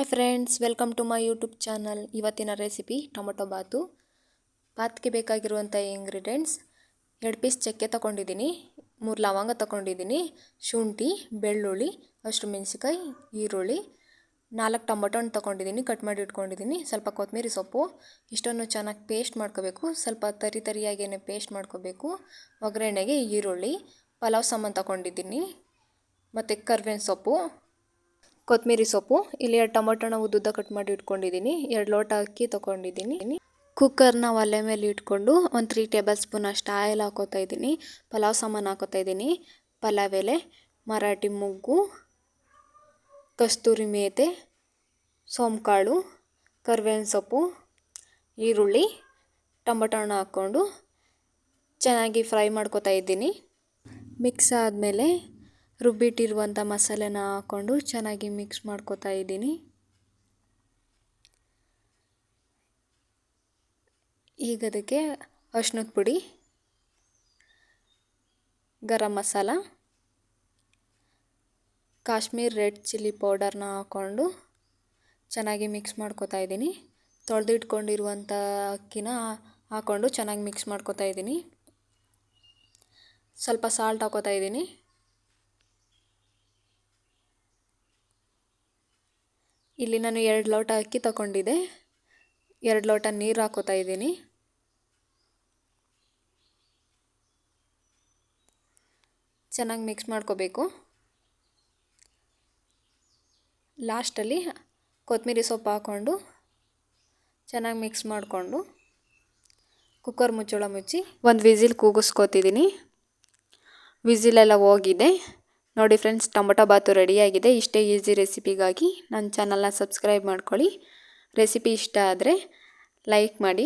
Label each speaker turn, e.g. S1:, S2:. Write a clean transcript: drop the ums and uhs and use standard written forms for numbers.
S1: Hi friends, welcome to my YouTube channel. ಇವತ್ತಿನ recipe tomato bath. ಬಾತ್ಗೆ ಬೇಕಾಗಿರುವಂಥ ಇಂಗ್ರೀಡಿಯೆಂಟ್ಸ್: 2 ಪೀಸ್ ಚಕ್ಕೆ ತೊಗೊಂಡಿದ್ದೀನಿ, 3 ಲವಂಗ ತೊಗೊಂಡಿದ್ದೀನಿ, ಶುಂಠಿ, ಬೆಳ್ಳುಳ್ಳಿ, ಹಸಿಮೆಣಸಿಕಾಯಿ, ಈರುಳ್ಳಿ, 4 ಟೊಮೊಟೊ ಹಣ್ಣು ತೊಗೊಂಡಿದ್ದೀನಿ, ಕಟ್ ಮಾಡಿ ಇಟ್ಕೊಂಡಿದ್ದೀನಿ, ಸ್ವಲ್ಪ ಕೊತ್ತಂಬರಿ ಸೊಪ್ಪು. ಇಷ್ಟನ್ನು ಚೆನ್ನಾಗಿ ಪೇಸ್ಟ್ ಮಾಡ್ಕೋಬೇಕು. ಸ್ವಲ್ಪ ತರಿಯಾಗೇ ಪೇಸ್ಟ್ ಮಾಡ್ಕೋಬೇಕು. ಒಗ್ಗರಣೆಗೆ ಈರುಳ್ಳಿ, ಪಲಾವ್ ಸಾಮಾನು ತೊಗೊಂಡಿದ್ದೀನಿ, ಮತ್ತು ಕರ್ಬೇವಿನ ಸೊಪ್ಪು, ಕೊತ್ತಂಬರಿ ಸೊಪ್ಪು. ಇಲ್ಲಿ 2 ಟೊಮೊಟೊನ ಉದ್ದುದ್ದ ಕಟ್ ಮಾಡಿ ಇಟ್ಕೊಂಡಿದ್ದೀನಿ, 2 ಲೋಟ ಅಕ್ಕಿ ತೊಗೊಂಡಿದ್ದೀನಿ. ಕುಕ್ಕರ್ನ ಒಲೆ ಮೇಲೆ ಇಟ್ಕೊಂಡು ಒಂದು 3 ಟೇಬಲ್ ಸ್ಪೂನ್ ಅಷ್ಟು ಆಯಿಲ್ ಹಾಕೋತಾ ಇದ್ದೀನಿ. ಪಲಾವ್ ಸಾಮಾನು ಹಾಕೋತಾ ಇದ್ದೀನಿ: ಪಲಾವ್ ಎಲೆ, ಮರಾಠಿ ಮೊಗ್ಗು, ಕಸ್ತೂರಿ ಮೇಥಿ, ಸೋಂಕಾಳು, ಕರ್ಬೇವಿನ ಸೊಪ್ಪು, ಈರುಳ್ಳಿ, ಟೊಮೊಟೊ ಹಣ್ಣು ಹಾಕ್ಕೊಂಡು ಚೆನ್ನಾಗಿ ಫ್ರೈ ಮಾಡ್ಕೋತಾ ಇದ್ದೀನಿ. ಮಿಕ್ಸ್ ಆದಮೇಲೆ ರುಬ್ಬಿಟ್ಟಿರುವಂಥ ಮಸಾಲೆನ ಹಾಕ್ಕೊಂಡು ಚೆನ್ನಾಗಿ ಮಿಕ್ಸ್ ಮಾಡ್ಕೋತಾ ಇದ್ದೀನಿ. ಈಗ ಅದಕ್ಕೆ ಅರಿಶಿನದ ಪುಡಿ, ಗರಂ ಮಸಾಲ, ಕಾಶ್ಮೀರ್ ರೆಡ್ ಚಿಲ್ಲಿ ಪೌಡರ್ನ ಹಾಕ್ಕೊಂಡು ಚೆನ್ನಾಗಿ ಮಿಕ್ಸ್ ಮಾಡ್ಕೋತಾ ಇದ್ದೀನಿ. ತೊಳೆದಿಟ್ಕೊಂಡಿರುವಂಥ ಅಕ್ಕಿನ ಹಾಕ್ಕೊಂಡು ಚೆನ್ನಾಗಿ ಮಿಕ್ಸ್ ಮಾಡ್ಕೋತಾ ಇದ್ದೀನಿ. ಸ್ವಲ್ಪ ಸಾಲ್ಟ್ ಹಾಕೋತಾ ಇದ್ದೀನಿ. ಇಲ್ಲಿ ನಾನು 2 ಲೋಟ ಅಕ್ಕಿ ತಗೊಂಡಿದ್ದೆ, 2 ಲೋಟ ನೀರು ಹಾಕೋತಾ ಇದ್ದೀನಿ. ಚೆನ್ನಾಗಿ ಮಿಕ್ಸ್ ಮಾಡ್ಕೋಬೇಕು. ಲಾಸ್ಟಲ್ಲಿ ಕೊತ್ತಂಬರಿ ಸೊಪ್ಪು ಹಾಕ್ಕೊಂಡು ಚೆನ್ನಾಗಿ ಮಿಕ್ಸ್ ಮಾಡಿಕೊಂಡು ಕುಕ್ಕರ್ ಮುಚ್ಚಳ ಮುಚ್ಚಿ ಒಂದು ವಿಸಿಲ್ ಕೂಗಿಸ್ಕೊತಿದ್ದೀನಿ. ವಿಸಿಲೆಲ್ಲ ಹೋಗಿದೆ ನೋಡಿ ಫ್ರೆಂಡ್ಸ್. ಟೊಮೊಟೊ ಬಾತು ರೆಡಿಯಾಗಿದೆ. ಇಷ್ಟೇ ಈಸಿ ರೆಸಿಪಿಗಾಗಿ ನನ್ನ ಚಾನಲ್ನ ಸಬ್ಸ್ಕ್ರೈಬ್ ಮಾಡ್ಕೊಳ್ಳಿ. ರೆಸಿಪಿ ಇಷ್ಟ ಆದರೆ ಲೈಕ್ ಮಾಡಿ.